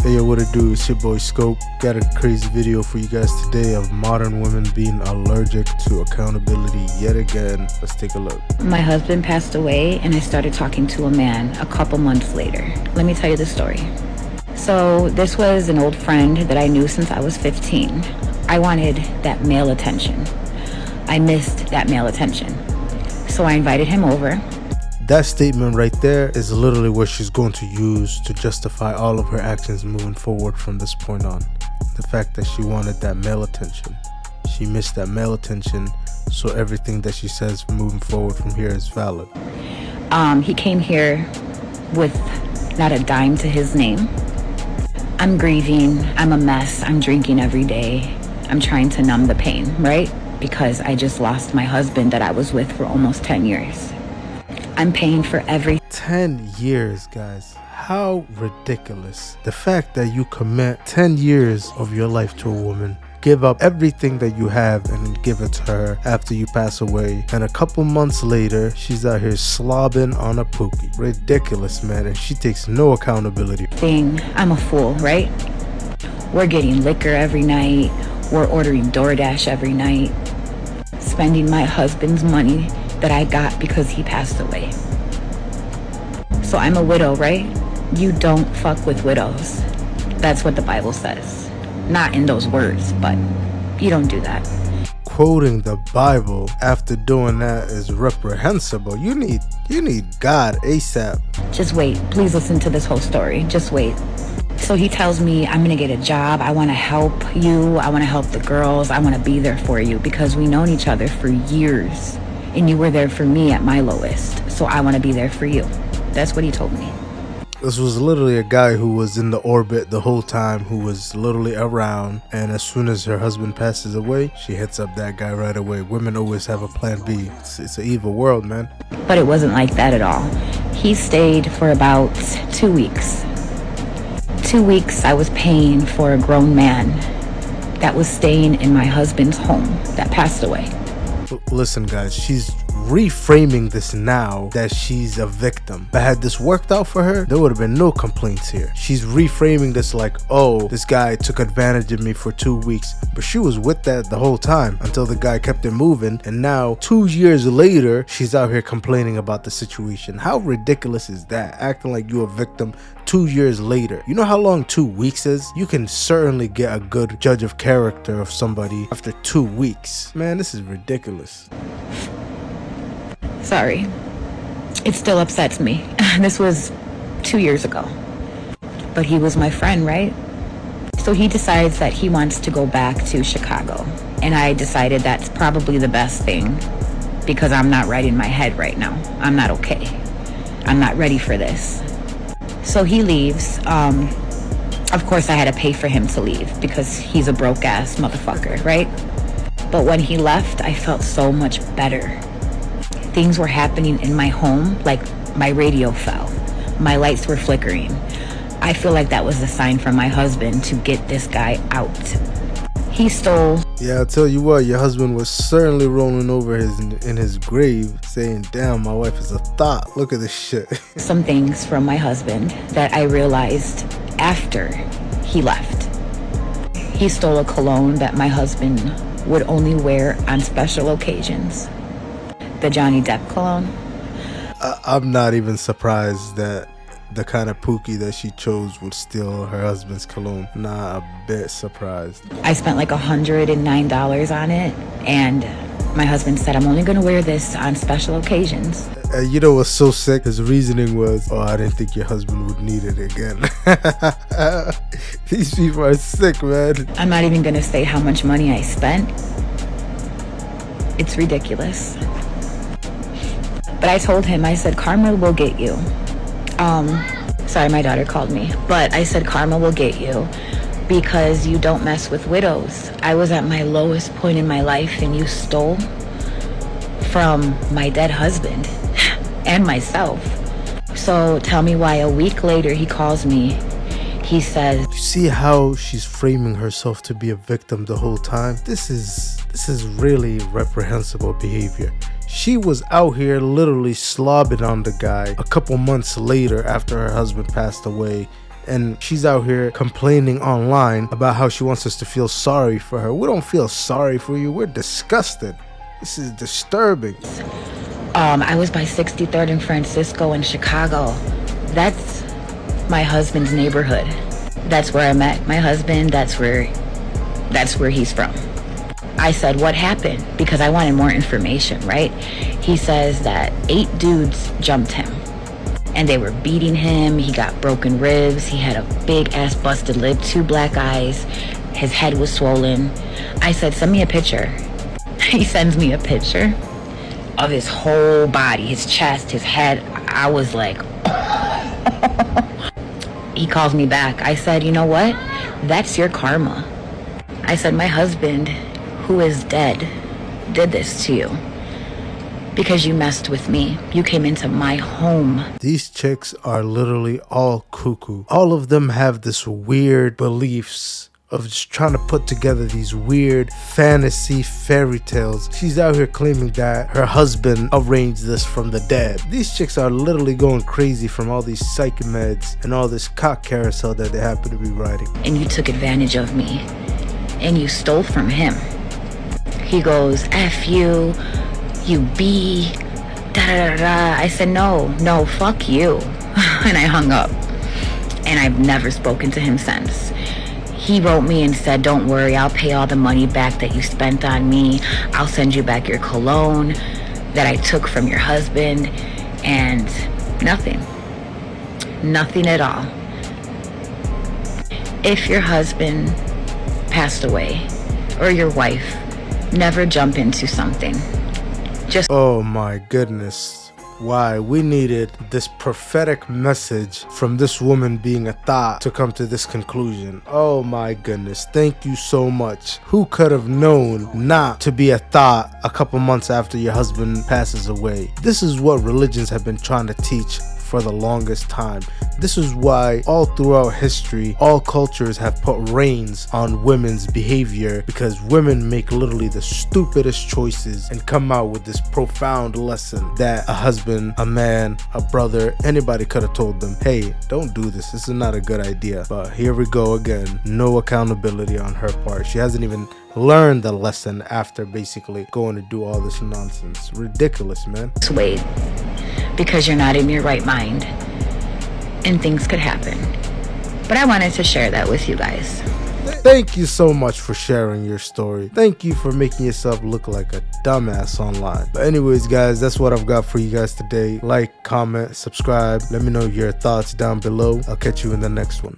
Hey yo, what it do? It's your boy Scope. Got a crazy video for you guys today of modern women being allergic to accountability yet again. Let's take a look. My husband passed away and I started talking to a man a couple months later. Let me tell you the story. So this was an old friend that I knew since I was 15. I wanted that male attention. I missed that male attention. So I invited him over. That statement right there is literally what she's going to use to justify all of her actions moving forward from this point on. The fact that she wanted that male attention. She missed that male attention, so everything that she says moving forward from here is valid. He came here with not a dime to his name. I'm grieving, I'm a mess, I'm drinking every day. I'm trying to numb the pain, right? Because I just lost my husband that I was with for almost 10 years. I'm paying for every 10 years, guys. How ridiculous. The fact that you commit 10 years of your life to a woman, give up everything that you have and give it to her after you pass away, and a couple months later, she's out here slobbing on a pookie. Ridiculous, man, and she takes no accountability. I'm a fool, right? We're getting liquor every night. We're ordering DoorDash every night. Spending my husband's money that I got because he passed away. So I'm a widow, right? You don't fuck with widows. That's what the Bible says. Not in those words, but you don't do that. Quoting the Bible after doing that is reprehensible. You need God ASAP. Just wait. Please listen to this whole story. Just wait. So he tells me, I'm gonna get a job. I wanna help you. I wanna help the girls. I wanna be there for you because we've known each other for years. And you were there for me at my lowest. So I wanna be there for you. That's what he told me. This was literally a guy who was in the orbit the whole time, who was literally around, and as soon as her husband passes away, she hits up that guy right away. Women always have a plan B. It's an evil world, man. But it wasn't like that at all. He stayed for about 2 weeks. 2 weeks I was paying for a grown man that was staying in my husband's home that passed away. Listen, guys, she's reframing this now that she's a victim. But had this worked out for her, there would have been no complaints here. She's reframing this like, oh, this guy took advantage of me for 2 weeks. But she was with that the whole time until the guy kept it moving. And now 2 years later, she's out here complaining about the situation. How ridiculous is that? Acting like you're a victim 2 years later. You know how long 2 weeks is? You can certainly get a good judge of character of somebody after 2 weeks. Man, this is ridiculous. Sorry. It still upsets me. This was 2 years ago. But he was my friend, right? So he decides that he wants to go back to Chicago. And I decided that's probably the best thing because I'm not right in my head right now. I'm not okay. I'm not ready for this. So he leaves. Of course I had to pay for him to leave because he's a broke ass motherfucker, right? But when he left, I felt so much better. Things were happening in my home, like my radio fell. My lights were flickering. I feel like that was a sign from my husband to get this guy out. He stole. Yeah, I'll tell you what, your husband was certainly rolling over in his grave saying, damn, my wife is a thought. Look at this shit. Some things from my husband that I realized after he left. He stole a cologne that my husband would only wear on special occasions. The Johnny Depp cologne. I'm not even surprised that the kind of pookie that she chose would steal her husband's cologne. Not a bit surprised. I spent like $109 on it, and my husband said, I'm only gonna wear this on special occasions. You know what's so sick? His reasoning was, oh, I didn't think your husband would need it again. These people are sick, man. I'm not even gonna say how much money I spent. It's ridiculous. But I told him, I said, karma will get you. Sorry, my daughter called me. But I said, karma will get you because you don't mess with widows. I was at my lowest point in my life and you stole from my dead husband and myself. So tell me why a week later he calls me. He says, you see how she's framing herself to be a victim the whole time? This is really reprehensible behavior. She was out here literally slobbing on the guy a couple months later after her husband passed away, and she's out here complaining online about how she wants us to feel sorry for her. We don't feel sorry for you. We're disgusted. This is disturbing. I was by 63rd and Francisco in Chicago. That's my husband's neighborhood. That's where I met my husband. That's where he's from. I said, what happened? Because I wanted more information, right? He says that 8 dudes jumped him and they were beating him. He got broken ribs. He had a big ass busted lip, 2 black eyes. His head was swollen. I said, send me a picture. He sends me a picture of his whole body, his chest, his head. I was like, He calls me back. I said, you know what? That's your karma. I said, my husband, who is dead, did this to you because you messed with me. You came into my home. These chicks are literally all cuckoo. All of them have this weird beliefs of just trying to put together these weird fantasy fairy tales. She's out here claiming that her husband arranged this from the dead. These chicks are literally going crazy from all these psych meds and all this cock carousel that they happen to be riding. And you took advantage of me and you stole from him. He goes, F you, you B, da da da da. I said, no, fuck you. And I hung up. And I've never spoken to him since. He wrote me and said, don't worry, I'll pay all the money back that you spent on me. I'll send you back your cologne that I took from your husband. And nothing. Nothing at all. If your husband passed away, or your wife, never jump into something. Just oh my goodness. Why? We needed this prophetic message from this woman being a thought to come to this conclusion. Oh my goodness. Thank you so much. Who could have known not to be a thought a couple months after your husband passes away? This is what religions have been trying to teach for the longest time. This is why all throughout history, all cultures have put reins on women's behavior, because women make literally the stupidest choices and come out with this profound lesson that a husband, a man, a brother, anybody could have told them, hey, don't do this. This is not a good idea. But here we go again. No accountability on her part. She hasn't even learned the lesson after basically going to do all this nonsense. Ridiculous, man. wait, because you're not in your right mind and things could happen. But I wanted to share that with you guys. Thank you so much for sharing your story. Thank you for making yourself look like a dumbass online. But anyways, guys, that's what I've got for you guys today. Like, comment, subscribe. Let me know your thoughts down below. I'll catch you in the next one.